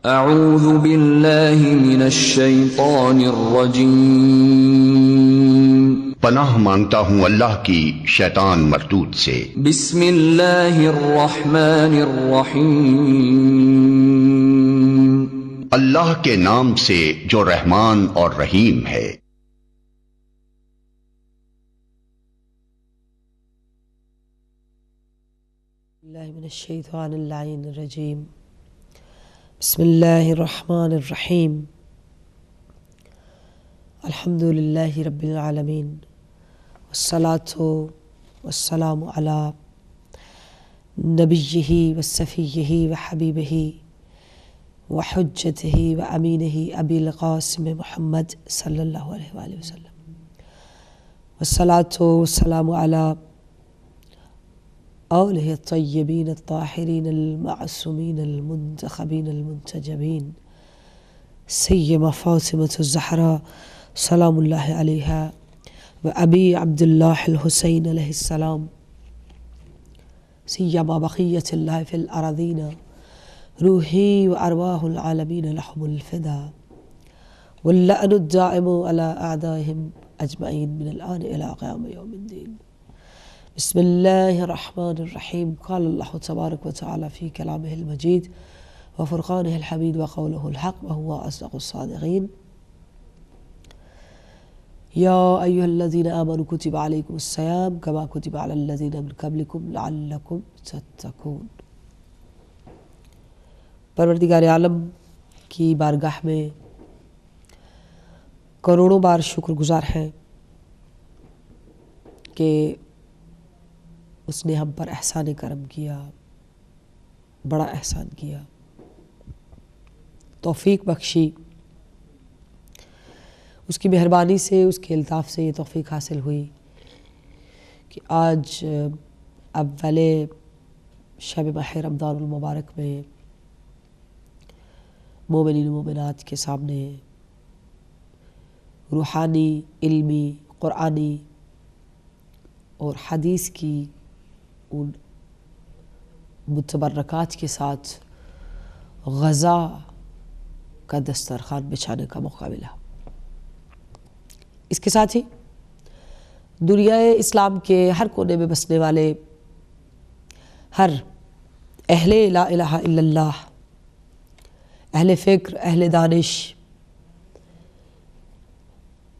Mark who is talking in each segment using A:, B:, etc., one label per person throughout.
A: اعوذ باللہ من الشیطان الرجیم،
B: پناہ مانگتا ہوں اللہ کی شیطان مردود سے۔
A: بسم اللہ الرحمن الرحیم،
B: اللہ کے نام سے جو رحمان اور رحیم ہے۔
C: اللہ من الشیطان اللعین الرجیم، بسم اللہ الرحمن الرحیم، الحمد للہ رب العالمین، والصلاة والسلام علی نبیہ وصفیہ وحبیبہ وحجتہ وامینہ ابی القاسم محمد صلی اللہ علیہ وآلہ وسلم، والصلاة والسلام علی آلہ الطیبین الطاہرین المعصومین المنتخبین المنتجبین، سیما فاطمۃ الزہرا سلام اللہ علیہا و ابی عبداللہ الحسین علیہ السلام، سیما بقیت اللہ فی الارضین، روحی و ارواح العالمین لہم الفدا، واللعن الدائم علی اعدائہم اجمعین من الآن الى قیام یوم الدین۔ بسم اللہ الرحمن الرحیم، قال اللہ تبارک و تعالی فی کلامہ المجید وفرقانہ الحمید وقولہ الحق وہو اصدق الصادقین۔ یا ایہا الذین آمنوا کتب علیکم الصیام کما کتب علی الذین من قبلکم لعلکم تتقون۔ پروردگار عالم کی بارگاہ میں کروڑوں بار شکر گزار ہیں کہ اس نے ہم پر احسان کرم کیا، بڑا احسان کیا، توفیق بخشی۔ اس کی مہربانی سے، اس کے الطاف سے یہ توفیق حاصل ہوئی کہ آج اول شب ماہ رمضان المبارک میں مومنین و مومنات کے سامنے روحانی، علمی، قرآنی اور حدیث کی ان متبرکات کے ساتھ غذا کا دسترخوان بچھانے کا موقع ملا۔ اس کے ساتھ ہی دنیا اسلام کے ہر کونے میں بسنے والے ہر اہل لا الہ الا اللہ، اہل فکر، اہل دانش،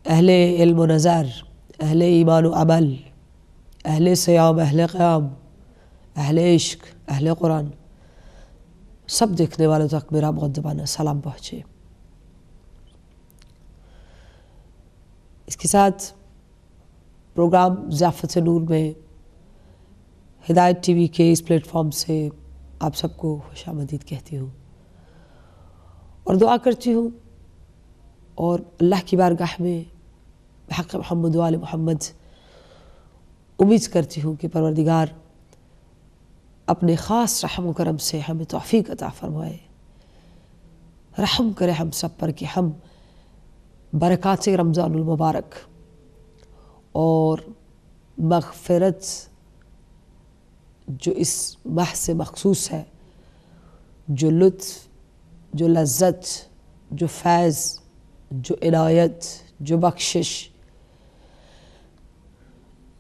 C: اہل علم و نظر، اہل ایمان و عمل، اہل صیام، اہل قیام، اہل عشق، اہل قرآن، سب دیکھنے والوں تک میرا مقدمانہ سلام پہنچے۔ اس کے ساتھ پروگرام ضیافت نور میں ہدایت ٹی وی کے اس پلیٹ فارم سے آپ سب کو خوش آمدید کہتی ہوں اور دعا کرتی ہوں، اور اللہ کی بارگاہ میں بحق محمد و آل محمد امید کرتی ہوں کہ پروردگار اپنے خاص رحم و کرم سے ہمیں توفیق عطا فرمائے، رحم کرے ہم سب پر کہ ہم برکات رمضان المبارک اور مغفرت جو اس ماہ سے مخصوص ہے، جو لطف، جو لذت، جو فیض، جو عنایت، جو بخشش،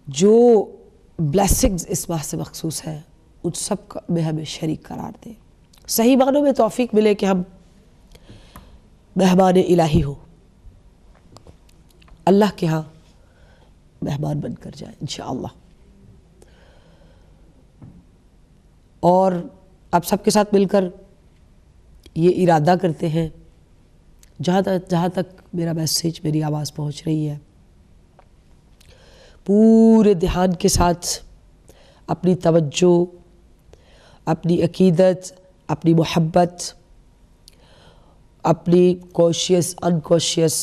C: جو بلیسنگز اس ماہ سے مخصوص ہے، ان سب میں ہمیں شریک قرار دے، صحیح معنوں میں توفیق ملے کہ ہم مہمان الہی ہوں، اللہ کے ہاں مہمان بن کر جائیں انشاءاللہ۔ اور آپ سب کے ساتھ مل کر یہ ارادہ کرتے ہیں، جہاں تک میرا میسیج، میری آواز پہنچ رہی ہے، پورے دھیان کے ساتھ اپنی توجہ، اپنی عقیدت، اپنی محبت، اپنی کوشیس، انکوشیس،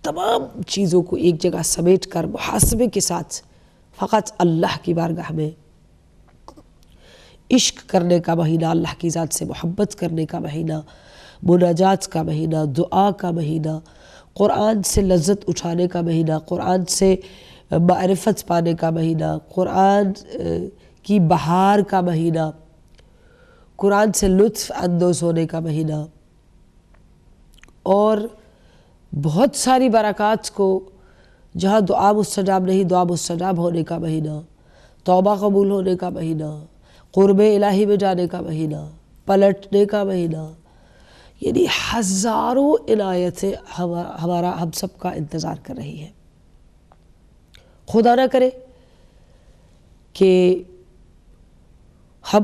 C: تمام چیزوں کو ایک جگہ سمیٹ کر محاسبے کے ساتھ فقط اللہ کی بارگاہ میں عشق کرنے کا مہینہ، اللہ کی ذات سے محبت کرنے کا مہینہ، مناجات کا مہینہ، دعا کا مہینہ، قرآن سے لذت اٹھانے کا مہینہ، قرآن سے معرفت پانے کا مہینہ، قرآن کی بہار کا مہینہ، قرآن سے لطف اندوز ہونے کا مہینہ، اور بہت ساری برکات کو، جہاں دعا مستجاب نہیں، دعا مستجاب ہونے کا مہینہ، توبہ قبول ہونے کا مہینہ، قرب الہی میں جانے کا مہینہ، پلٹنے کا مہینہ، یعنی ہزاروں عنایتیں ہم سب کا انتظار کر رہی ہیں۔ خدا نہ کرے کہ ہم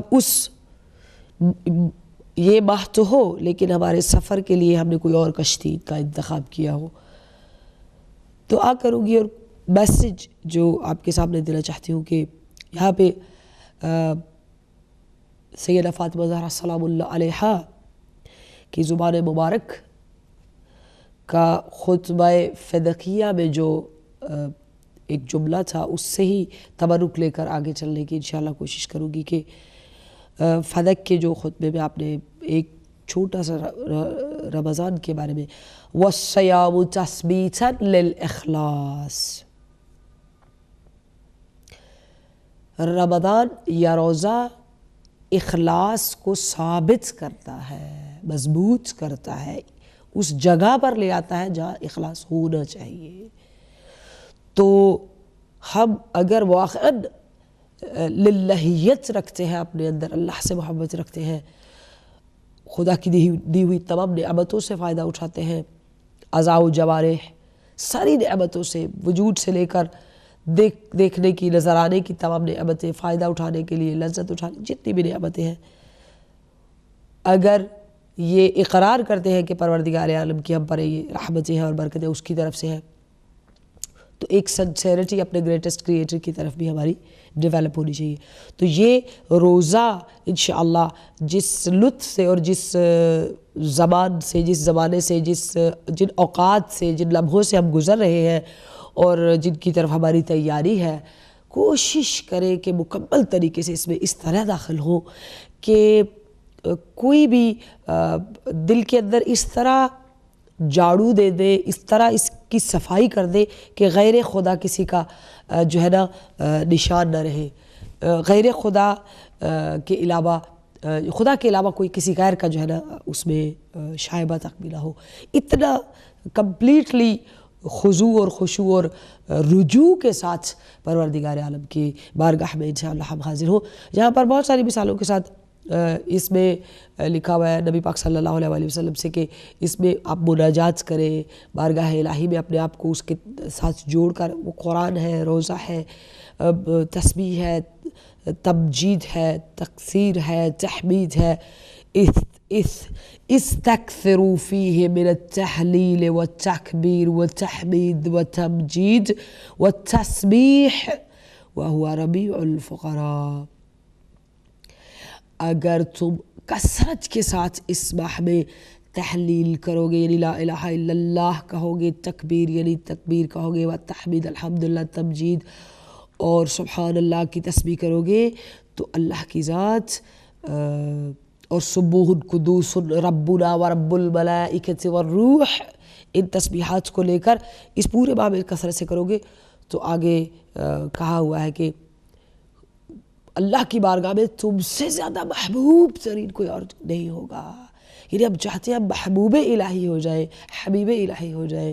C: یہ ماہ تو ہو لیکن ہمارے سفر کے لیے ہم نے کوئی اور کشتی کا انتخاب کیا ہو۔ دعا کروں گی اور میسج جو آپ کے سامنے دینا چاہتی ہوں کہ یہاں پہ سیدہ فاطمہ زہرا سلام اللہ علیہا کی زبان مبارک کا خطبہ فدقیہ میں جو ایک جملہ تھا، اس سے ہی تبرک لے کر آگے چلنے کی انشاءاللہ کوشش کروں گی کہ فدق کے جو خطبے میں آپ نے ایک چھوٹا سا رمضان کے بارے میں وَالصِّيَامُ تَثْبِيتًا لِلْإِخْلَاصِ، رمضان یا روزہ اخلاص کو ثابت کرتا ہے، مضبوط کرتا ہے، اس جگہ پر لے آتا ہے جہاں اخلاص ہونا چاہیے۔ تو ہم اگر واقعاً للہیت رکھتے ہیں، اپنے اندر اللہ سے محبت رکھتے ہیں، خدا کی دی ہوئی تمام نعمتوں سے فائدہ اٹھاتے ہیں، اعضاء و جوارح ساری نعمتوں سے، وجود سے لے کر دیکھنے کی، نظر آنے کی تمام نعمتیں، فائدہ اٹھانے کے لیے، لذت اٹھانے جتنی بھی نعمتیں ہیں، اگر یہ اقرار کرتے ہیں کہ پروردگار عالم کی ہم پر یہ رحمتیں ہیں اور برکتیں اس کی طرف سے ہیں، تو ایک سنسیرٹی اپنے گریٹسٹ کریٹر کی طرف بھی ہماری ڈیولپ ہونی چاہیے۔ تو یہ روزہ انشاءاللہ جس لطف سے اور جس زمان سے، جس زمانے سے، جن اوقات سے، جن لمحوں سے ہم گزر رہے ہیں اور جن کی طرف ہماری تیاری ہے، کوشش کریں کہ مکمل طریقے سے اس میں اس طرح داخل ہو کہ کوئی بھی دل کے اندر اس طرح جھاڑو دے دے، اس طرح اس کی صفائی کر دے کہ غیر خدا کسی کا جو ہے نا نشان نہ رہے، غیر خدا کے علاوہ، خدا کے علاوہ کوئی کسی غیر کا جو ہے نا اس میں شائبہ تک بھی نہ ہو۔ اتنا کمپلیٹلی خضوع اور خشوع اور رجوع کے ساتھ پروردگار عالم کی بارگاہ میں انشاءاللہ ہم حاضر ہوں، جہاں پر بہت ساری مثالوں کے ساتھ اس میں لکھا ہوا ہے نبی پاک صلی اللہ علیہ وسلم سے کہ اس میں آپ مناجات کریں، بارگاہ الہی میں اپنے آپ کو اس کے ساتھ جوڑ کر، وہ قرآن ہے، روزہ ہے، تسبیح ہے، تمجید ہے، تکثیر ہے، تحمید ہے، استکثروا فیہ من التحلیل والتکبیر والتحمید والتمجید والتسبیح وہو ربیع الفقراء۔ اگر تم کثرت کے ساتھ اس ماہ میں تحلیل کرو گے، یعنی لا الہ الا اللہ کہو گے، تکبیر یعنی تکبیر کہو گے، والتحمید الحمدللہ تمجید اور سبحان اللہ کی تسبیح کرو گے، تو اللہ کی ذات اور سبوح قدوس ربنا ورب الملائکۃ والروح، ان تسبیحات کو لے کر اس پورے ماہ میں کثرت سے کرو گے تو آگے کہا ہوا ہے کہ اللہ کی بارگاہ میں تم سے زیادہ محبوب ترین کوئی اور نہیں ہوگا۔ یعنی ہم چاہتے ہیں ہم محبوب الہی ہو جائیں، حبیب الہی ہو جائیں،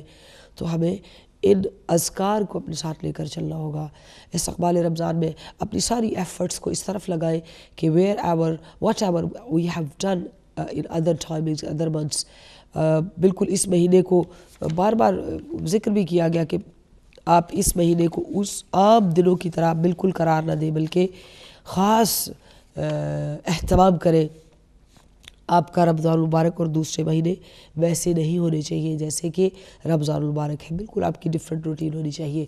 C: تو ہمیں ان اذکار کو اپنے ساتھ لے کر چلنا ہوگا۔ استقبال رمضان میں اپنی ساری ایفرٹس کو اس طرف لگائیں کہ whatever we have done in other timings, other months, بالکل اس مہینے کو بار بار ذکر بھی کیا گیا کہ آپ اس مہینے کو اس عام دنوں کی طرح بالکل قرار نہ دیں، بلکہ خاص اہتمام کریں۔ آپ کا رمضان المبارک اور دوسرے مہینے ویسے نہیں ہونے چاہیے جیسے کہ رمضان المبارک ہے، بالکل آپ کی ڈیفرنٹ روٹین ہونی چاہیے۔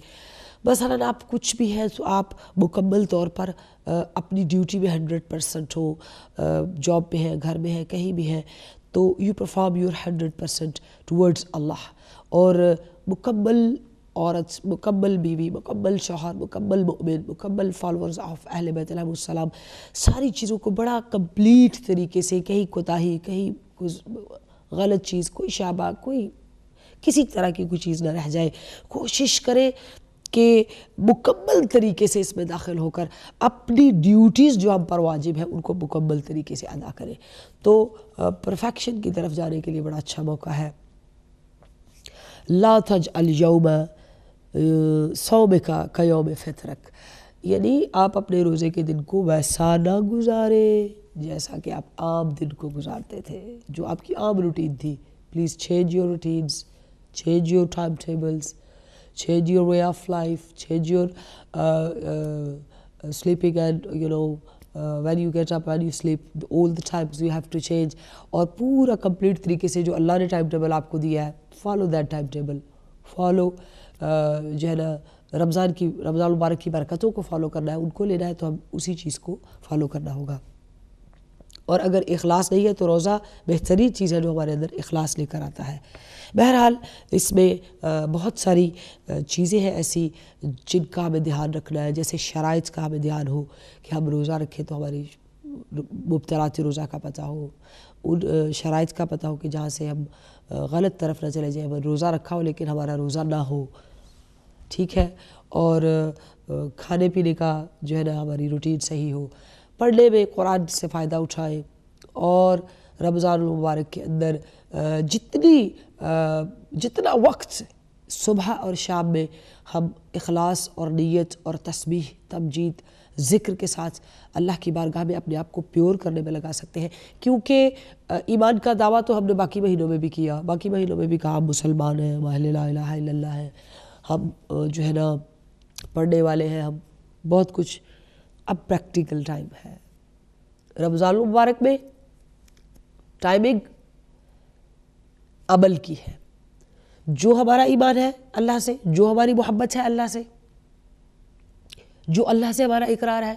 C: مثلاً آپ کچھ بھی ہیں تو آپ مکمل طور پر اپنی ڈیوٹی میں 100% ہو، جاب پہ ہیں، گھر میں ہیں، کہیں بھی ہیں، تو یو پرفارم یور 100% ٹورڈز اللہ، اور مکمل عورت، مکمل بیوی، مکمل شوہر، مکمل مؤمن، مکمل فالورز آف اہل بیت علیہ السلام، ساری چیزوں کو بڑا کمپلیٹ طریقے سے، کہیں کوتاہی، کہیں غلط چیز، کوئی شابہ، کوئی کسی طرح کی کوئی چیز نہ رہ جائے، کوشش کرے کہ مکمل طریقے سے اس میں داخل ہو کر اپنی ڈیوٹیز جو ہم پر واجب ہیں ان کو مکمل طریقے سے ادا کریں، تو پرفیکشن کی طرف جانے کے لیے بڑا اچھا موقع ہے۔ لا تجعل یوم صومک کیوم فطرک، یعنی آپ اپنے روزے کے دن کو ویسا نہ گزارے جیسا کہ آپ عام دن کو گزارتے تھے، جو آپ کی عام روٹین تھی. Please change your routines, change your time tables, change your way of life, change your sleeping and when you get up, when you sleep, all the times you have to change. اور پورا complete طریقے سے جو اللہ نے time table آپ کو دیا ہے follow that time table, follow جو ہے نا رمضان المبارک کی برکتوں کو فالو کرنا ہے، ان کو لینا ہے تو ہم اسی چیز کو فالو کرنا ہوگا. اور اگر اخلاص نہیں ہے تو روزہ بہترین چیز ہے جو ہمارے اندر اخلاص لے کر آتا ہے. بہرحال اس میں بہت ساری چیزیں ہیں ایسی جن کا ہمیں دھیان رکھنا ہے، جیسے شرائط کا ہمیں دھیان ہو کہ ہم روزہ رکھیں تو ہماری مبطلات روزہ کا پتہ ہو، ان شرائط کا پتہ ہو کہ جہاں سے ہم غلط طرف نہ چلے جائیں. ہمیں روزہ رکھا ہو لیکن ہمارا روزہ نہ ہو، ٹھیک ہے، اور کھانے پینے کا جو ہے نا ہماری روٹین صحیح ہو، پڑھنے میں قرآن سے فائدہ اٹھائیں، اور رمضان المبارک کے اندر جتنا وقت صبح اور شام میں ہم اخلاص اور نیت اور تسبیح، تمجید، ذکر کے ساتھ اللہ کی بارگاہ میں اپنے آپ کو پیور کرنے میں لگا سکتے ہیں. کیونکہ ایمان کا دعویٰ تو ہم نے باقی مہینوں میں بھی کیا، باقی مہینوں میں بھی کہا ہم مسلمان ہیں، ہم اہل لا الہ الا اللہ ہیں، ہم جو ہے نا پڑھنے والے ہیں، ہم بہت کچھ. اب پریکٹیکل ٹائم ہے رمضان المبارک میں، ٹائمنگ عمل کی ہے. جو ہمارا ایمان ہے اللہ سے، جو ہماری محبت ہے اللہ سے، جو اللہ سے ہمارا اقرار ہے،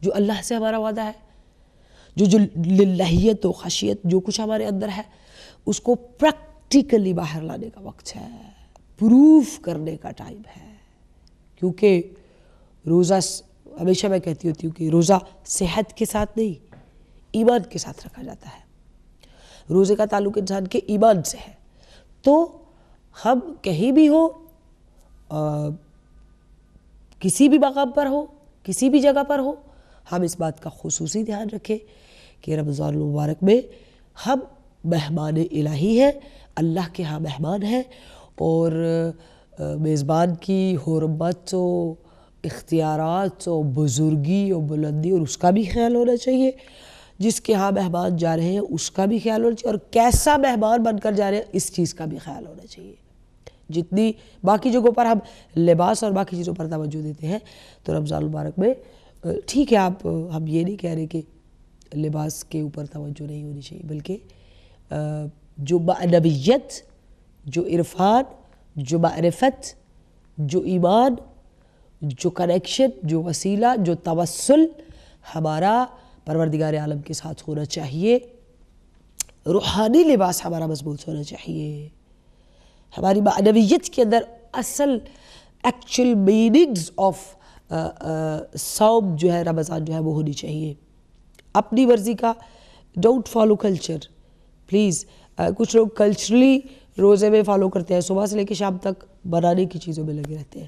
C: جو اللہ سے ہمارا وعدہ ہے، جو للہیت و خشیت جو کچھ ہمارے اندر ہے، اس کو پریکٹیکلی باہر لانے کا وقت ہے، پروف کرنے کا ٹائم ہے. کیونکہ روزہ، ہمیشہ میں کہتی ہوتی ہوں کہ روزہ صحت کے ساتھ نہیں، ایمان کے ساتھ رکھا جاتا ہے. روزے کا تعلق انسان کے ایمان سے ہے. تو ہم کہیں بھی ہو، کسی بھی مقام پر ہو، کسی بھی جگہ پر ہو، ہم اس بات کا خصوصی دھیان رکھیں کہ رمضان المبارک میں ہم مہمان الہی ہیں، اللہ کے ہاں مہمان ہیں، اور میزبان کی حرمت و اختیارات و بزرگی و بلندی اور اس کا بھی خیال ہونا چاہیے. جس کے ہاں مہمان جا رہے ہیں اس کا بھی خیال ہونا چاہیے، اور کیسا مہمان بن کر جا رہے ہیں اس چیز کا بھی خیال ہونا چاہیے. جتنی باقی جگہوں پر ہم لباس اور باقی چیزوں پر توجہ دیتے ہیں، تو رمضان المبارک میں ٹھیک ہے، ہم یہ نہیں کہہ رہے کہ لباس کے اوپر توجہ نہیں ہونی چاہیے، بلکہ جو معنویت، جو عرفان، جو معرفت، جو ایمان، جو کنیکشن، جو وسیلہ، جو توسل ہمارا پروردگار عالم کے ساتھ ہونا چاہیے. روحانی لباس ہمارا مضبوط ہونا چاہیے. ہماری معنویت کے اندر اصل ایکچوئل میننگز آف صوم جو ہے، رمضان جو ہے وہ ہونی چاہیے. اپنی مرضی کا ڈونٹ فالو کلچر پلیز. کچھ لوگ کلچرلی روزے میں فالو کرتے ہیں، صبح سے لے کے شام تک بنانے کی چیزوں میں لگے رہتے ہیں.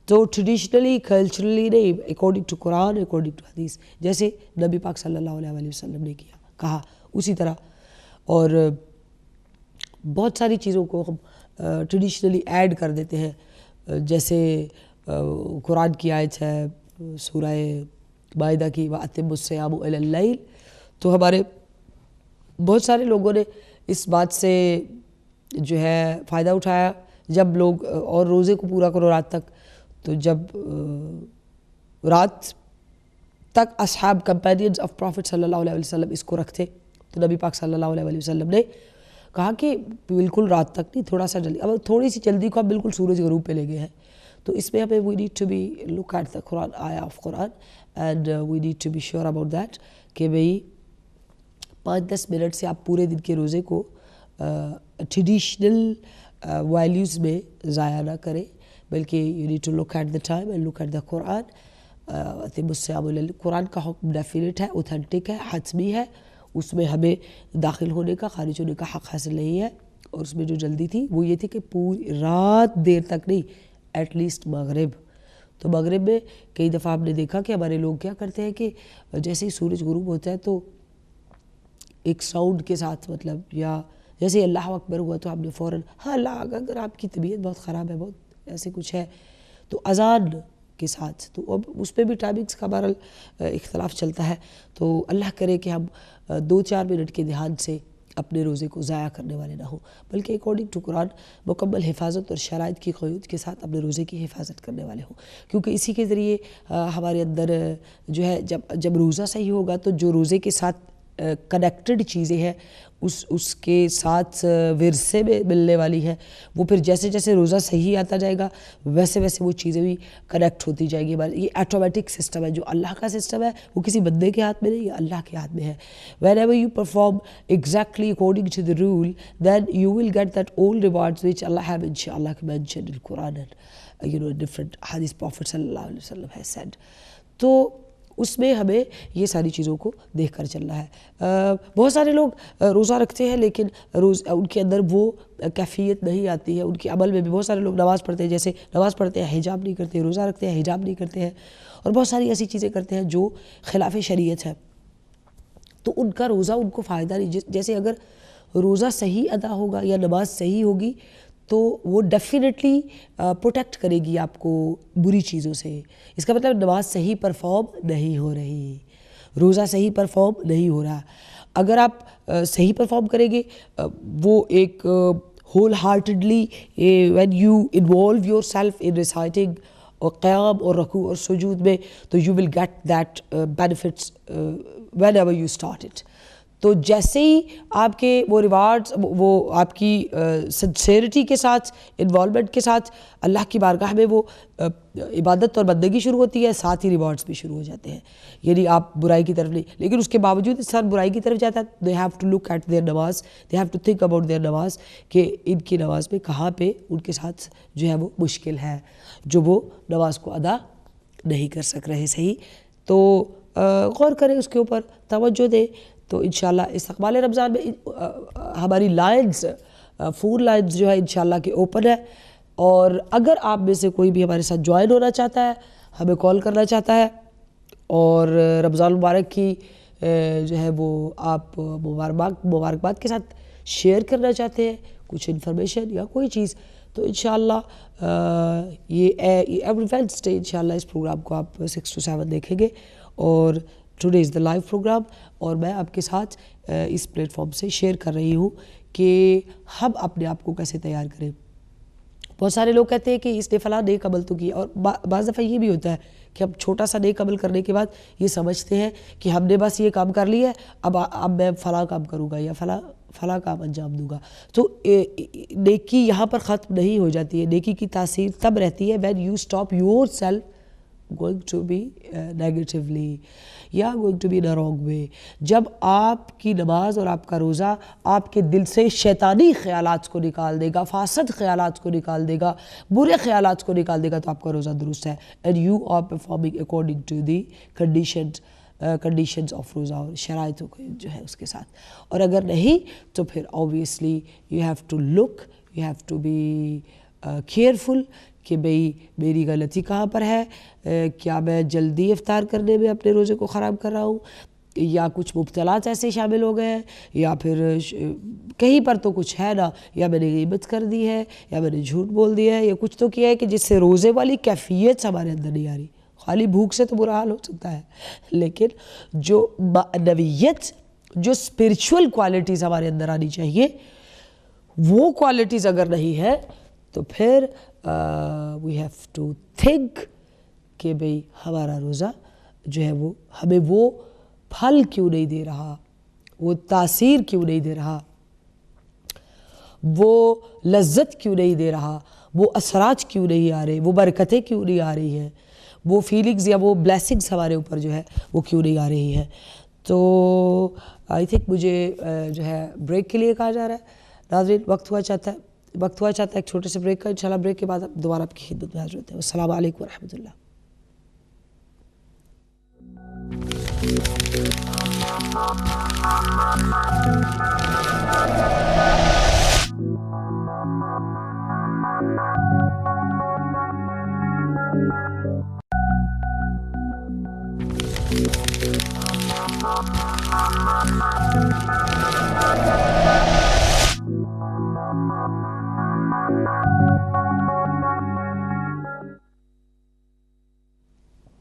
C: تو ٹریڈیشنلی، کلچرلی نہیں، according to Quran, according to hadith, جیسے نبی پاک صلی اللہ علیہ وآلہ وسلم نے کہا اسی طرح. اور بہت ساری چیزوں کو ہم ٹریڈیشنلی ایڈ کر دیتے ہیں، جیسے قرآن کی آیت ہے سورہ مائدہ کی وَأَتِمُّ الصِّيَامُ إِلَى اللَّيْلِ. تو ہمارے بہت سارے لوگوں نے اس بات سے جو ہے فائدہ اٹھایا، جب لوگ اور روزے کو پورا کرو رات تک. تو جب رات تک اصحاب کمپینینز آف پروفٹ صلی اللہ علیہ وسلم اس کو رکھتے، تو نبی پاک صلی اللہ علیہ وسلم نے کہا کہ بالکل رات تک نہیں، تھوڑا سا جلدی. اب تھوڑی سی جلدی کو ہم بالکل سورج غروب پہ لے گئے ہیں. تو اس میں ہمیں we need to be look at the Quran, آیا of Quran, and we need to be sure about that کہ بھئی 5-10 منٹ سے آپ پورے دن کے روزے کو ٹریڈیشنل ویلیوز میں ضائع نہ کریں، بلکہ you need to look at the time and look at the Quran. Quran کا حکم ڈیفینیٹ ہے، اوتھینٹک ہے، حتمی ہے. اس میں ہمیں داخل ہونے کا، خارج ہونے کا حق حاصل نہیں ہے. اور اس میں جو جلدی تھی وہ یہ تھی کہ پوری رات دیر تک نہیں، ایٹ لیسٹ مغرب. تو مغرب میں کئی دفعہ ہم نے دیکھا کہ ہمارے لوگ کیا کرتے ہیں کہ جیسے ہی سورج غروب ہوتا ہے تو ایک ساؤنڈ کے ساتھ، مطلب یا جیسے اللہ اکبر ہوا تو آپ نے فوراً ہاں اللہ، اگر آپ کی طبیعت بہت خراب ہے، بہت ایسے کچھ ہے، تو اذان کے ساتھ تو اب اس پہ بھی ٹائمنگس کا بہرحال اختلاف چلتا ہے، تو اللہ کرے کہ ہم 2-4 منٹ کے دھیان سے اپنے روزے کو ضائع کرنے والے نہ ہوں، بلکہ اکارڈنگ ٹو قرآن مکمل حفاظت اور شرائط کی قیود کے ساتھ اپنے روزے کی حفاظت کرنے والے ہوں، کیونکہ اسی کے ذریعے ہمارے اندر جو ہے جب روزہ صحیح ہوگا تو جو روزے کے ساتھ کنیکٹڈ چیزیں ہیں اس کے ساتھ ورثے میں ملنے والی ہے، وہ پھر جیسے جیسے روزہ صحیح آتا جائے گا ویسے ویسے وہ چیزیں بھی کنیکٹ ہوتی جائیں گی. یہ آٹومیٹک سسٹم ہے، جو اللہ کا سسٹم ہے وہ کسی بندے کے ہاتھ میں نہیں، یہ اللہ کے ہاتھ میں ہے. whenever you perform exactly according to the rule, then you will get that all rewards which Allah have inshallah mentioned in Quran and different hadith Prophet sallallahu alaihi wasallam has said. تو اس میں ہمیں یہ ساری چیزوں کو دیکھ کر چلنا ہے. بہت سارے لوگ روزہ رکھتے ہیں لیکن ان کے اندر وہ کیفیت نہیں آتی ہے، ان کے عمل میں بھی. بہت سارے لوگ نماز پڑھتے ہیں، جیسے نماز پڑھتے ہیں حجاب نہیں کرتے، روزہ رکھتے ہیں حجاب نہیں کرتے ہیں، اور بہت ساری ایسی چیزیں کرتے ہیں جو خلاف شریعت ہے، تو ان کا روزہ ان کو فائدہ نہیں. جیسے اگر روزہ صحیح ادا ہوگا یا نماز صحیح ہوگی تو وہ ڈیفینیٹلی پروٹیکٹ کرے گی آپ کو بری چیزوں سے. اس کا مطلب نماز صحیح پرفارم نہیں ہو رہی، روزہ صحیح پرفارم نہیں ہو رہا. اگر آپ صحیح پرفارم کریں گے، وہ ایک wholeheartedly when you involve yourself in reciting اور قیام اور رکوع اور سجود میں، تو you will get that benefits whenever you start it. تو جیسے ہی آپ کے وہ ریوارڈز، وہ آپ کی سنسیئرٹی کے ساتھ، انوالومنٹ کے ساتھ اللہ کی بارگاہ میں وہ عبادت اور بندگی شروع ہوتی ہے، ساتھ ہی ریوارڈز بھی شروع ہو جاتے ہیں. یعنی آپ برائی کی طرف نہیں، لیکن اس کے باوجود انسان برائی کی طرف جاتا ہے. They have to look at their namaz, they have to think about their namaz, کہ ان کی نماز میں کہاں پہ ان کے ساتھ جو ہے وہ مشکل ہے، جو وہ نماز کو ادا نہیں کر سک رہے صحیح. تو غور کریں اس کے اوپر، توجہ دیں. تو انشاءاللہ استقبال رمضان میں ہماری لائنز، فون لائنز جو ہے انشاءاللہ کہ اوپن ہے، اور اگر آپ میں سے کوئی بھی ہمارے ساتھ جوائن ہونا چاہتا ہے، ہمیں کال کرنا چاہتا ہے، اور رمضان المبارک کی جو ہے وہ آپ مبارکباد کے ساتھ شیئر کرنا چاہتے ہیں کچھ انفارمیشن یا کوئی چیز، تو انشاءاللہ یہ ایوری ویڈنسڈے انشاءاللہ اس پروگرام کو آپ 6 to 7 دیکھیں گے. اور today is the live programme, اور میں آپ کے ساتھ اس پلیٹ فارم سے شیئر کر رہی ہوں کہ ہم اپنے آپ کو کیسے تیار کریں. بہت سارے لوگ کہتے ہیں کہ اس نے فلاں نیک عمل تو کیا، اور بعض دفعہ یہ بھی ہوتا ہے کہ ہم چھوٹا سا نیک عمل کرنے کے بعد یہ سمجھتے ہیں کہ ہم نے بس یہ کام کر لیا ہے، اب میں فلاں کام کروں گا یا فلاں کام انجام دوں گا. تو نیکی یہاں پر ختم نہیں ہو جاتی ہے. نیکی کی تاثیر تب رہتی ہے when you stop yourself going to be negatively یا going to be in a wrong way. جب آپ کی نماز اور آپ کا روزہ آپ کے دل سے شیطانی خیالات کو نکال دے گا، فاسد خیالات کو نکال دے گا، برے خیالات کو نکال دے گا، تو آپ کا روزہ درست ہے. and you are performing according to the conditions of روزہ اور شرائطوں کو جو ہے اس کے ساتھ. اور اگر نہیں تو پھر obviously you have to look, you have to be careful کہ بھئی میری غلطی کہاں پر ہے. کیا میں جلدی افطار کرنے میں اپنے روزے کو خراب کر رہا ہوں، یا کچھ مبتلات ایسے شامل ہو گئے ہیں، یا پھر کہیں پر تو کچھ ہے نا، یا میں نے غیبت کر دی ہے، یا میں نے جھوٹ بول دیا ہے، یا کچھ تو کیا ہے کہ جس سے روزے والی کیفیت ہمارے اندر نہیں آ رہی. خالی بھوک سے تو برا حال ہو سکتا ہے، لیکن جو معنویت، جو اسپرچول کوالٹیز ہمارے اندر آنی چاہیے، وہ کوالٹیز اگر نہیں ہے تو پھر we have to think کہ بھئی ہمارا روزہ جو ہے وہ ہمیں وہ پھل کیوں نہیں دے رہا، وہ تاثیر کیوں نہیں دے رہا، وہ لذت کیوں نہیں دے رہا، وہ اثرات کیوں نہیں آ رہے، وہ برکتیں کیوں نہیں آ رہی ہیں، وہ فیلنگز یا وہ بلیسنگز ہمارے اوپر جو ہے وہ کیوں نہیں آ رہی ہیں. تو آئی تھنک مجھے جو ہے بریک کے لیے کہا جا رہا ہے. ناظرین وقت ہوا چاہتا ہے ایک چھوٹے سے بریک کا. انشاءاللہ بریک کے بعد دوبارہ آپ کی خدمت میں حاضر ہوتے ہیں. السلام علیکم ورحمۃ اللہ.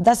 C: 10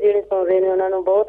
D: ਜਿਹੜੇ ਸੁਣ ਰਹੇ ਨੇ ਉਹਨਾਂ ਨੂੰ ਬਹੁਤ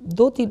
C: 2-3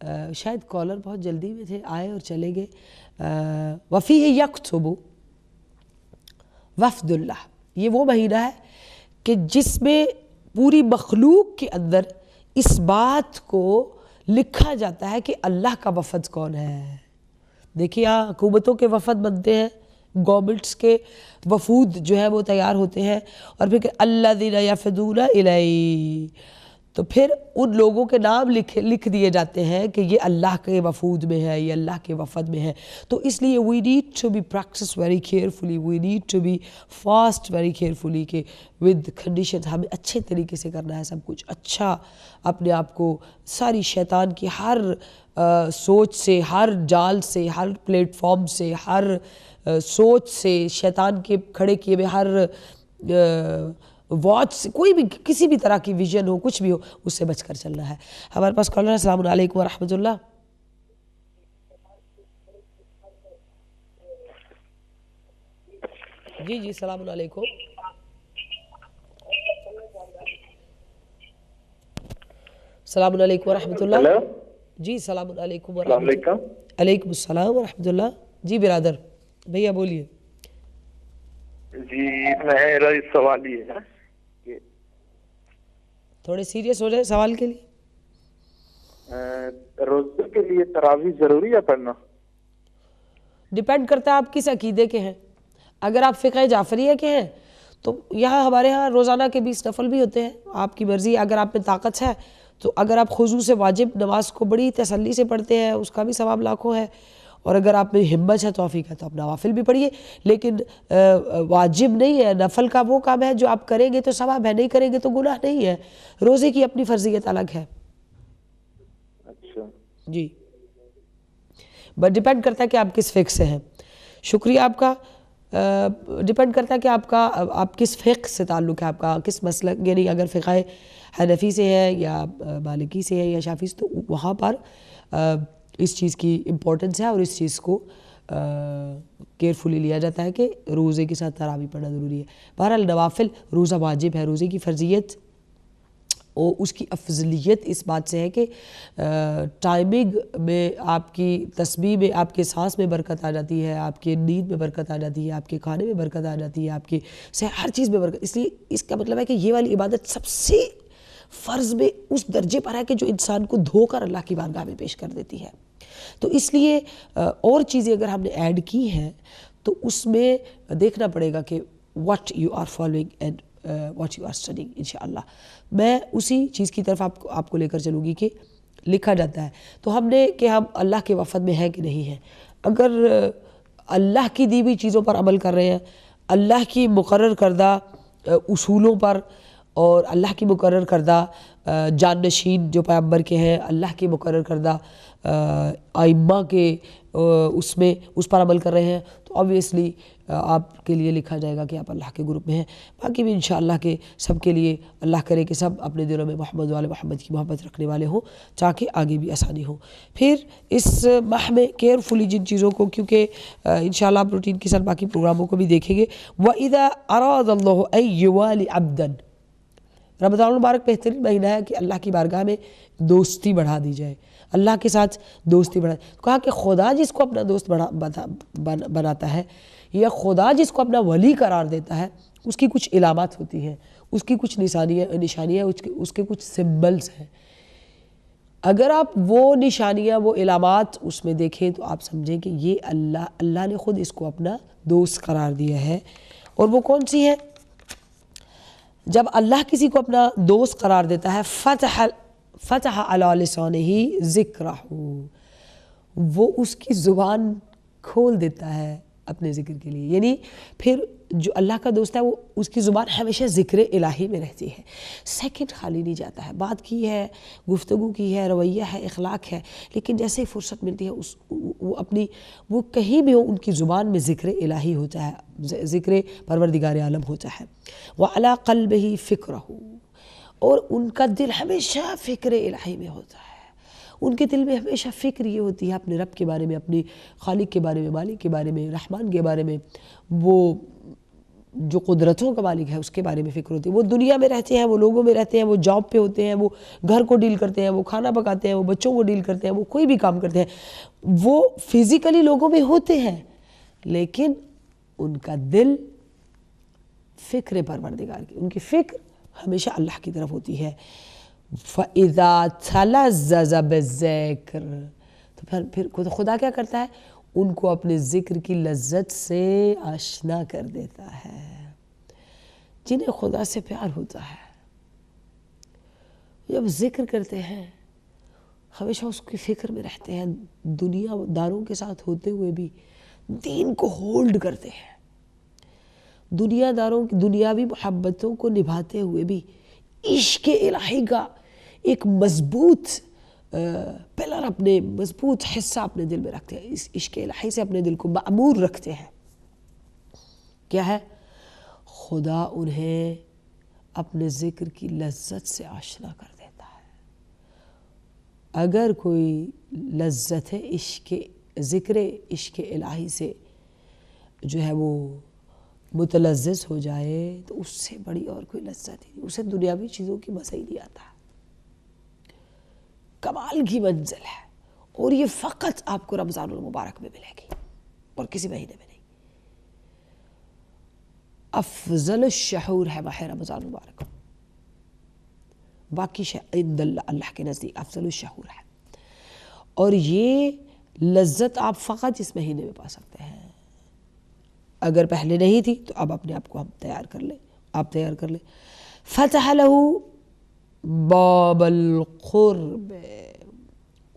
C: شاید کالر بہت جلدی میں تھے, آئے اور چلے گئے. وفیہ یکتب وفد اللہ, یہ وہ مہینہ ہے کہ جس میں پوری مخلوق کے اندر اس بات کو لکھا جاتا ہے کہ اللہ کا وفد کون ہے. دیکھیے یہاں حکومتوں کے وفد بنتے ہیں, گورنمنٹس کے وفود جو ہے وہ تیار ہوتے ہیں, اور پھر الذین یفدون الیہ, تو پھر ان لوگوں کے نام لکھ دیے جاتے ہیں کہ یہ اللہ کے وفود میں ہے, یہ اللہ کے وفد میں ہے. تو اس لیے we need to be practice very carefully, we need to be fast very carefully, کہ ود کنڈیشن ہمیں اچھے طریقے سے کرنا ہے سب کچھ اچھا, اپنے آپ کو ساری شیطان کی ہر سوچ سے, ہر جال سے, ہر پلیٹ فارم سے, ہر سوچ سے, شیطان کے کھڑے کیے ہوئے ہر واچ سے, کوئی بھی کسی بھی طرح کی ویژن ہو, کچھ بھی ہو, اس سے بچ کر چلنا ہے. ہمارے پاس کالر ہے. السلام علیکم ورحمۃ اللہ. جی جی السلام علیکم. السلام علیکم ورحمۃ اللہ. جی السلام علیکم ورحمۃ اللہ. علیکم السلام ورحمۃ اللہ. جی برادر بھیا بولیے.
E: جی میرا سوال یہ ہے کہ
C: تھوڑے سیریس ہو جائے سوال کے لیے.
E: روزے کے لیے تراویح ضروری ہے پڑھنا؟
C: ڈیپینڈ کرتا ہے آپ کس عقیدے کے ہیں. اگر آپ فقہ جعفریہ کے ہیں تو یہاں ہمارے ہاں روزانہ کے 20 نفل بھی ہوتے ہیں, آپ کی مرضی. اگر آپ میں طاقت ہے تو اگر آپ خضوع سے واجب نماز کو بڑی تسلی سے پڑھتے ہیں, اس کا بھی ثواب لاکھوں ہے. اور اگر آپ میں ہمت ہے, توفیق ہے, تو آپ نوافل بھی پڑھیے, لیکن واجب نہیں ہے. نفل کا وہ کام ہے جو آپ کریں گے تو ثواب ہے, نہیں کریں گے تو گناہ نہیں ہے. روزے کی اپنی فرضیت الگ ہے.
E: اچھا
C: جی, بٹ ڈیپینڈ کرتا ہے کہ آپ کس فقہ سے ہیں. شکریہ آپ کا. ڈیپینڈ کرتا ہے کہ آپ کس فقہ سے تعلق ہے, آپ کا کس مسلک, یعنی اگر فقہ حنفی سے ہے یا مالکی سے ہے یا شافعی سے, تو وہاں پر اس چیز کی امپورٹنس ہے اور اس چیز کو کیئرفلی لیا جاتا ہے کہ روزے کے ساتھ تراویح پڑھنا ضروری ہے. بہرحال نوافل, روزہ واجب ہے, روزے کی فرضیت اور اس کی افضلیت اس بات سے ہے کہ ٹائمنگ میں آپ کی تسبیح میں, آپ کے سانس میں برکت آ جاتی ہے, آپ کے نیند میں برکت آ جاتی ہے, آپ کے کھانے میں برکت آ جاتی ہے, آپ کی ہر چیز میں برکت. اس لیے اس کا مطلب ہے کہ یہ والی عبادت سب سے فرض میں اس درجے پر ہے کہ جو انسان کو دھو کر اللہ کی بارگاہ میں پیش کر دیتی ہے. تو اس لیے اور چیزیں اگر ہم نے ایڈ کی ہیں تو اس میں دیکھنا پڑے گا کہ what you are following and what you are studying. انشاءاللہ میں اسی چیز کی طرف آپ کو لے کر چلوں گی کہ لکھا جاتا ہے تو ہم نے کہ ہم اللہ کے وفد میں ہیں کہ نہیں ہیں. اگر اللہ کی دی ہوئی چیزوں پر عمل کر رہے ہیں, اللہ کی مقرر کردہ اصولوں پر, اور اللہ کی مقرر کردہ جانشین جو پیغمبر کے ہیں, اللہ کی مقرر کردہ ائمہ کے اس پر عمل کر رہے ہیں, تو obviously آپ کے لیے لکھا جائے گا کہ آپ اللہ کے گروپ میں ہیں. باقی بھی انشاءاللہ کہ سب کے لیے اللہ کرے کہ سب اپنے دلوں میں محمد والے محمد کی محبت رکھنے والے ہوں, تاکہ آگے بھی آسانی ہو. پھر اس ماہ میں کیئرفلی جن چیزوں کو, کیونکہ انشاءاللہ آپ روٹین کے ساتھ باقی پروگراموں کو بھی دیکھیں گے. وَإِذَا أَرَادَ اللَّهُ أَن يُوَالِيَ عَبْدًا, رمضان المبارک بہترین مہینہ ہے کہ اللہ کی بارگاہ میں دوستی بڑھا دی جائے, اللہ کے ساتھ دوستی بڑھا. کہا کہ خدا جس کو اپنا دوست بناتا ہے یا خدا جس کو اپنا ولی قرار دیتا ہے, اس کی کچھ علامات ہوتی ہیں, اس کی کچھ نشانیاں, اس کے کچھ سمبلز ہیں. اگر آپ وہ نشانیاں, وہ علامات اس میں دیکھیں تو آپ سمجھیں کہ یہ اللہ نے خود اس کو اپنا دوست قرار دیا ہے. اور وہ کون سی ہے؟ جب اللہ کسی کو اپنا دوست قرار دیتا ہے, فتح علی لسانہ ذکرہ, وہ اس کی زبان کھول دیتا ہے اپنے ذکر کے لیے. یعنی پھر جو اللہ کا دوست ہے وہ اس کی زبان ہمیشہ ذکر الہی میں رہتی ہے, سیکنڈ خالی نہیں جاتا ہے. بات کی ہے, گفتگو کی ہے, رویہ ہے, اخلاق ہے, لیکن جیسے ہی فرصت ملتی ہے وہ کہیں بھی ہو, ان کی زبان میں ذکر الہی ہوتا ہے, ذکر پروردگار عالم ہوتا ہے. وعلی قلبہ فکرہ, اور ان کا دل ہمیشہ فکر الہی میں ہوتا ہے. ان کے دل میں ہمیشہ فکر یہ ہوتی ہے اپنے رب کے بارے میں, اپنی خالق کے بارے میں, مالک کے بارے میں, رحمان کے بارے میں. وہ جو قدرتوں کا مالک ہے اس کے بارے میں فکر ہوتی ہے. وہ دنیا میں رہتے ہیں, وہ لوگوں میں رہتے ہیں, وہ جاب پہ ہوتے ہیں, وہ گھر کو ڈیل کرتے ہیں, وہ کھانا پکاتے ہیں, وہ بچوں کو ڈیل کرتے ہیں, وہ کوئی بھی کام کرتے ہیں, وہ فزیکلی لوگوں میں ہوتے ہیں, لیکن ان کا دل فکر پروردگار کی, ان کی فکر ہمیشہ اللہ کی طرف ہوتی ہے. فَإِذَا تَلَذَّذَ بِالذِّكْرِ, تو پھر خدا کیا کرتا ہے, ان کو اپنے ذکر کی لذت سے آشنا کر دیتا ہے. جنہیں خدا سے پیار ہوتا ہے جب ذکر کرتے ہیں ہمیشہ اس کی فکر میں رہتے ہیں, دنیا داروں کے ساتھ ہوتے ہوئے بھی دین کو ہولڈ کرتے ہیں, دنیا داروں کی دنیاوی محبتوں کو نبھاتے ہوئے بھی عشق الہی کا ایک مضبوط پلر, اپنے مضبوط حصہ اپنے دل میں رکھتے ہیں, اس عشق الہی سے اپنے دل کو معمور رکھتے ہیں. کیا ہے؟ خدا انہیں اپنے ذکر کی لذت سے آشنا کر دیتا ہے. اگر کوئی لذت ذکر عشق الہی سے جو ہے وہ متلذذ ہو جائے تو اس سے بڑی اور کوئی لذت ہی نہیں, اسے دنیاوی چیزوں کی مزہ ہی نہیں آتا. کمال کی منزل ہے, اور یہ فقط آپ کو رمضان المبارک میں ملے گی اور کسی مہینے میں نہیں. افضل الشہور ہے ماہ رمضان المبارک, باقی عند اللہ کے نزدیک افضل الشہور ہے, اور یہ لذت آپ فقط اس مہینے میں پا سکتے ہیں. اگر پہلے نہیں تھی تو اب اپنے آپ کو ہم تیار کر لیں, آپ تیار کر لیں. فتح لہو باب القرب,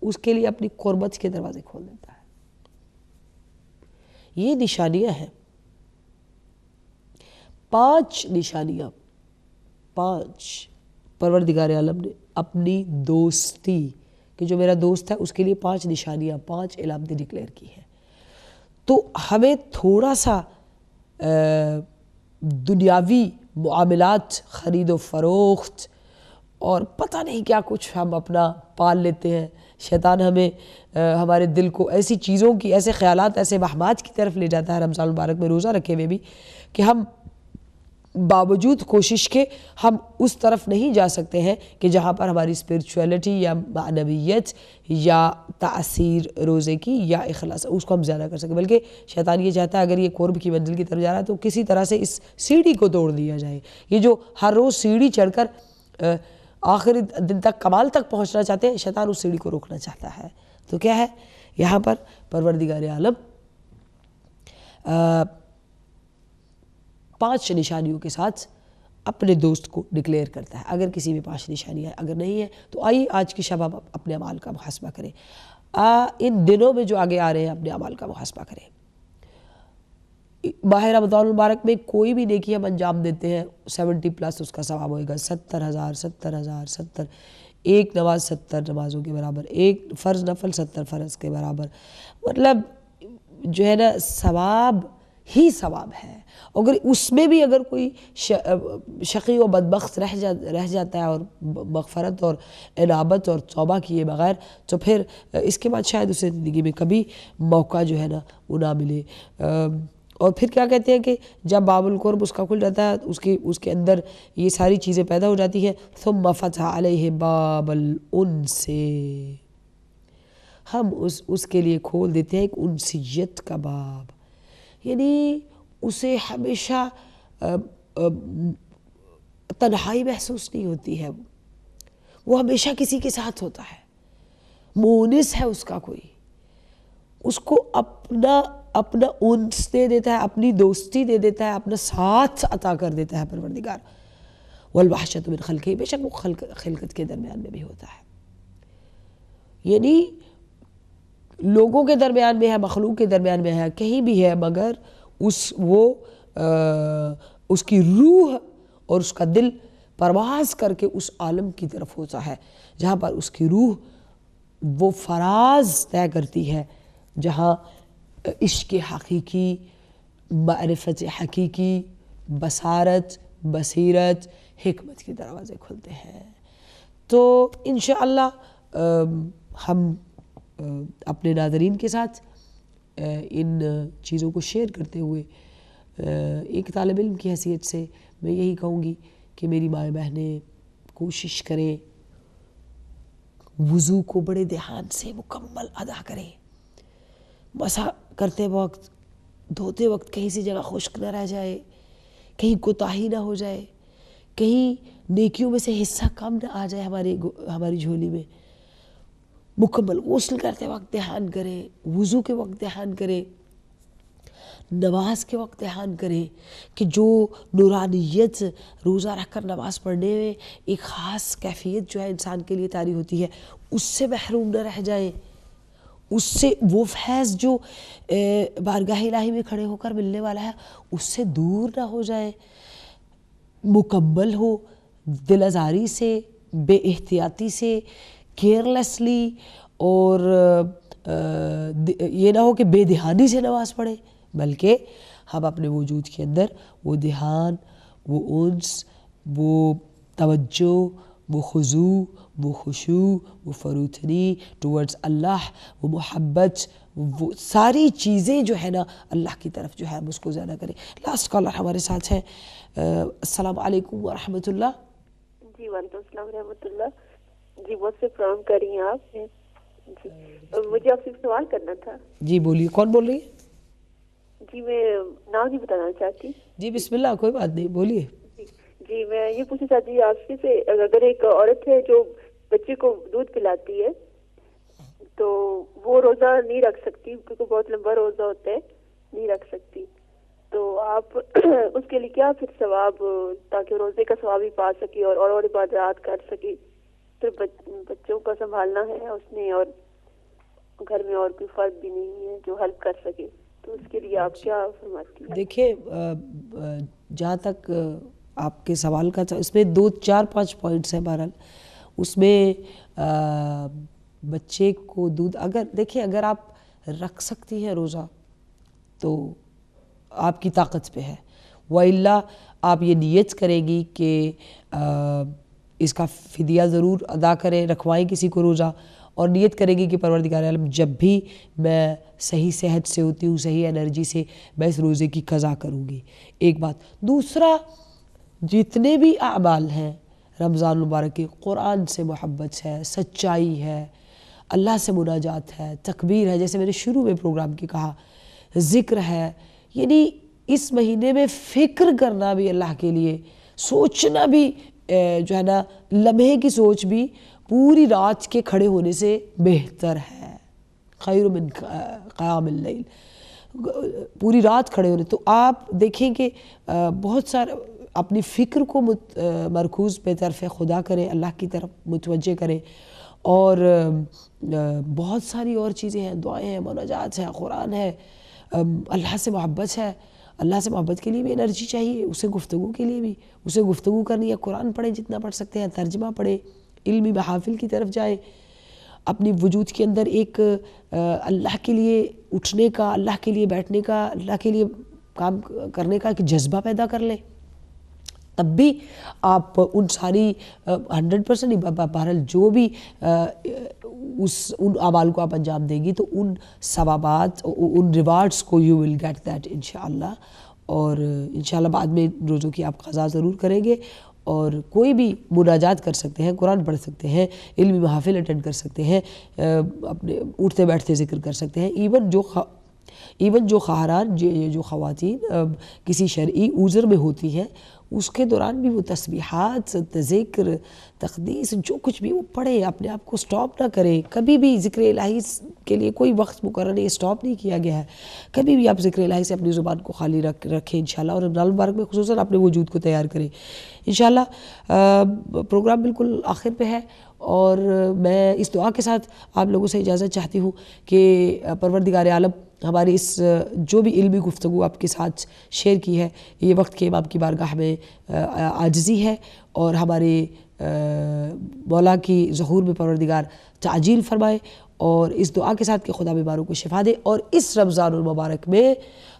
C: اس کے لیے اپنی قربت کے دروازے کھول دیتا ہے. یہ نشانیاں ہیں, 5 نشانیاں, 5 پروردگار عالم نے اپنی دوستی کہ جو میرا دوست ہے اس کے لیے 5 نشانیاں, 5 علامتیں ڈکلیئر کی ہیں. تو ہمیں تھوڑا سا دنیاوی معاملات, خرید و فروخت اور پتہ نہیں کیا کچھ ہم اپنا پال لیتے ہیں. شیطان ہمیں ہمارے دل کو ایسی چیزوں کی, ایسے خیالات, ایسے وہمات کی طرف لے جاتا ہے رمضان المبارک میں روزہ رکھے ہوئے بھی, کہ ہم باوجود کوشش کے ہم اس طرف نہیں جا سکتے ہیں کہ جہاں پر ہماری اسپرچویلٹی یا معنویت یا تاثیر روزے کی یا اخلاص اس کو ہم زیادہ کر سکیں. بلکہ شیطان یہ چاہتا ہے اگر یہ قرب کی منزل کی طرف جا رہا ہے تو کسی طرح سے اس سیڑھی کو توڑ دیا جائے. یہ جو ہر روز سیڑھی چڑھ کر آخری دن تک کمال تک پہنچنا چاہتے ہیں, شیطان اس سیڑھی کو روکنا چاہتا ہے. تو کیا ہے یہاں پر پروردگار عالم 5 نشانیوں کے ساتھ اپنے دوست کو ڈکلیئر کرتا ہے. اگر کسی میں 5 نشانیاں ہیں, اگر نہیں ہیں تو آئیے آج کی شب ہم اپنے اعمال کا محاسبہ کریں. ان دنوں میں جو آگے آ رہے ہیں اپنے اعمال کا محاسبہ کریں. ماہ رمضان المبارک میں کوئی بھی نیکی ہم انجام دیتے ہیں 70+ اس کا ثواب ہوئے گا. 70,000 ایک نماز 70 نمازوں کے برابر, ایک فرض نفل 70 فرض کے برابر. مطلب جو ہے نا ثواب ہی ثواب ہے. اگر اس میں بھی اگر کوئی شقی و بدبخت رہ جاتا ہے اور مغفرت اور انابت اور توبہ کیے بغیر, تو پھر اس کے بعد شاید اسے زندگی میں کبھی موقع جو ہے نا وہ نہ ملے. اور پھر کیا کہتے ہیں کہ جب باب القرب اس کا کھل جاتا ہے, اس کے اندر یہ ساری چیزیں پیدا ہو جاتی ہیں. ثم فتح علیہ باب الانس, ہم اس کے لیے کھول دیتے ہیں ایک انسیت کا باب, یعنی اسے ہمیشہ تنہائی محسوس نہیں ہوتی ہے, وہ ہمیشہ کسی کے ساتھ ہوتا ہے, مونس ہے اس کا کوئی, اس کو اپنا انس دے دیتا ہے, اپنی دوستی دے دیتا ہے, اپنا ساتھ عطا کر دیتا ہے پروردگار. والوحشۃ من خلقہ, بے شک وہ خلقت کے درمیان میں بھی ہوتا ہے, یعنی لوگوں کے درمیان میں ہے, مخلوق کے درمیان میں ہے, کہیں بھی ہے, مگر اس کی روح اور اس کا دل پرواز کر کے اس عالم کی طرف ہوتا ہے جہاں پر اس کی روح وہ فراز طے کرتی ہے, جہاں عشق حقیقی, معرفت حقیقی, بصارت, بصیرت, حکمت کے دروازے کھلتے ہیں. تو انشاءاللہ ہم اپنے ناظرین کے ساتھ ان چیزوں کو شیئر کرتے ہوئے ایک طالب علم کی حیثیت سے میں یہی کہوں گی کہ میری مائیں بہنیں کوشش کریں وضو کو بڑے دھیان سے مکمل ادا کریں. مسح کرتے وقت دھوتے وقت کہیں سی جگہ خشک نہ رہ جائے, کہیں کوتاہی نہ ہو جائے, کہیں نیکیوں میں سے حصہ کم نہ آ جائے ہماری جھولی میں. مکمل غسل کرتے وقت دھیان کریں, وضو کے وقت دھیان کریں, نماز کے وقت دھیان کریں کہ جو نورانیت روزہ رکھ کر نماز پڑھنے میں ایک خاص کیفیت جو ہے انسان کے لیے طاری ہوتی ہے اس سے محروم نہ رہ جائیں, اس سے وہ فیض جو بارگاہ الہی میں کھڑے ہو کر ملنے والا ہے اس سے دور نہ ہو جائیں. مکمل ہو, دل آزاری سے, بے احتیاطی سے, کیئرلیسلی, اور یہ نہ ہو کہ بے دھیانی سے نماز پڑھیں, بلکہ ہم اپنے وجود کے اندر وہ دھیان, وہ انس, وہ توجہ, وہ خضوع, وہ خشوع, وہ فروتنی ٹورڈز اللہ, وہ محبت, وہ ساری چیزیں جو ہے نا اللہ کی طرف جو ہے ہم اس کو زیادہ کریں. لاسٹ کالر ہمارے ساتھ ہیں. السلام علیکم ورحمۃ اللہ.
F: جی وعلیکم السلام ورحمۃ اللہ. جی بہت سے پروگرام کر رہی ہیں آپ. جی مجھے آپ سے سوال کرنا تھا.
C: جی بولیے, کون بول رہی ہے؟
F: جی میں نام نہیں بتانا چاہتی.
C: جی بسم اللہ, کوئی بات نہیں, بولیے.
F: جی میں یہ پوچھنا چاہتی ہوں آپ سے اگر ایک عورت ہے جو بچے کو دودھ پلاتی ہے تو وہ روزہ نہیں رکھ سکتی کیونکہ بہت لمبا روزہ ہوتا ہے, نہیں رکھ سکتی, تو آپ اس کے لیے کیا پھر ثواب, تاکہ روزے کا ثواب بھی پا سکے اور عبادات کر سکے. پھر بچوں کا سنبھالنا ہے اس نے اور گھر میں اور کوئی فرد بھی نہیں ہے جو ہیلپ کر سکے, تو اس کے لیے آپ کیا فرماتی ہیں؟
C: دیکھیے جہاں تک آپ کے سوال کا اس میں 2 4 5 پوائنٹس ہیں. بہرحال اس میں بچے کو دودھ دیکھیں اگر آپ رکھ سکتی ہیں روزہ تو آپ کی طاقت پہ ہے, وَإِلَّا آپ یہ نیت کریں گی کہ اس کا فدیہ ضرور ادا کریں, رکھوائیں کسی کو روزہ, اور نیت کریں گی کہ پروردگار عالم جب بھی میں صحیح صحت سے ہوتی ہوں, صحیح انرجی سے, میں اس روزے کی قضا کروں گی. ایک بات. دوسرا, جتنے بھی اعمال ہیں رمضان المبارک کے, قرآن سے محبت ہے, سچائی ہے, اللہ سے مناجات ہے, تکبیر ہے, جیسے میں نے شروع میں پروگرام کی کہا, ذکر ہے, یعنی اس مہینے میں فکر کرنا بھی اللہ کے لیے, سوچنا بھی جو ہے نا, لمحے کی سوچ بھی پوری رات کے کھڑے ہونے سے بہتر ہے. خیر من قیام اللیل, پوری رات کھڑے ہونے. تو آپ دیکھیں کہ بہت سارے اپنی فکر کو مرکوز پہ طرف خدا کریں, اللہ کی طرف متوجہ کریں, اور بہت ساری اور چیزیں ہیں, دعائیں ہیں, مناجات ہیں, قرآن ہے, اللہ سے محبت ہے. اللہ سے محبت کے لیے بھی انرجی چاہیے, اسے گفتگو کے لیے بھی, اسے گفتگو کرنی ہے. قرآن پڑھیں جتنا پڑھ سکتے ہیں, ترجمہ پڑھیں, علمی محافل کی طرف جائیں, اپنی وجود کے اندر ایک اللہ کے لیے اٹھنے کا, اللہ کے لیے بیٹھنے کا, اللہ کے لیے کام کرنے کا ایک جذبہ پیدا کر لیں. تب بھی آپ ان ساری 100% بہرحال جو بھی ان اعمال کو آپ انجام دیں گی تو ان ثوابات, ان ریوارڈز کو یو ول گیٹ دیٹ انشاءاللہ. اور انشاءاللہ بعد میں روزوں کی آپ قضا ضرور کریں گے, اور کوئی بھی مناجات کر سکتے ہیں, قرآن پڑھ سکتے ہیں, علمی محافل اٹینڈ کر سکتے ہیں, اپنے اٹھتے بیٹھتے ذکر کر سکتے ہیں. ایون جو خواہران, جو خواتین کسی شرعی عذر میں ہوتی ہیں, اس کے دوران بھی وہ تسبیحات, ذکر, تقدیس, جو کچھ بھی وہ پڑھیں, اپنے آپ کو سٹاپ نہ کریں. کبھی بھی ذکر الہی کے لیے کوئی وقت مقرر نہیں, سٹاپ نہیں کیا گیا ہے. کبھی بھی آپ ذکر الہی سے اپنی زبان کو خالی رکھیں انشاءاللہ, اور رمضان المبارک میں خصوصاً اپنے وجود کو تیار کریں انشاءاللہ. پروگرام بالکل آخر پہ ہے, اور میں اس دعا کے ساتھ آپ لوگوں سے اجازت چاہتی ہوں کہ پروردگار عالم ہماری اس جو بھی علمی گفتگو آپ کے ساتھ شیئر کی ہے, یہ وقت کے امام کی بارگاہ میں عاجزی ہے, اور ہمارے مولا کی ظہور میں پروردگار تعجیل فرمائے, اور اس دعا کے ساتھ کہ خدا بیماروں کو شفا دے, اور اس رمضان المبارک میں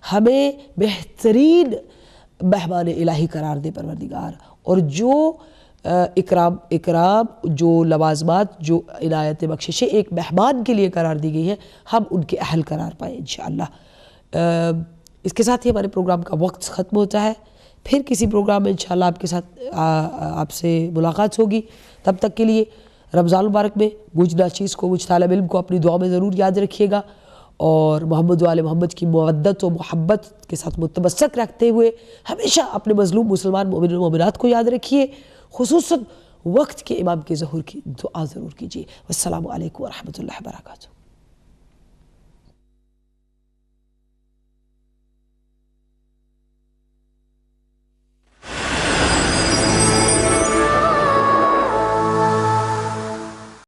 C: ہمیں بہترین مہمان الہی قرار دے پروردگار, اور جو اکرام, جو لوازمات, جو عنایت بخششیں ایک مہمان کے لیے قرار دی گئی ہیں, ہم ان کے اہل قرار پائیں انشاءاللہ. اس کے ساتھ ہی ہمارے پروگرام کا وقت ختم ہوتا ہے. پھر کسی پروگرام میں انشاءاللہ آپ کے ساتھ آپ سے ملاقات ہوگی. تب تک کے لیے رمضان المبارک میں مجھ ناچیز کو، مجھ طالب علم کو اپنی دعا میں ضرور یاد رکھیے گا، اور محمد و آل محمد کی مودت و محبت کے ساتھ متمسک رکھتے ہوئے ہمیشہ اپنے مظلوم مسلمان مومن و مومنات کو یاد رکھیے. خصوصاً وقت کے امام کے ظہور کی دعا ضرور کیجیے. والسلام علیکم ورحمۃ اللہ وبرکاتہ.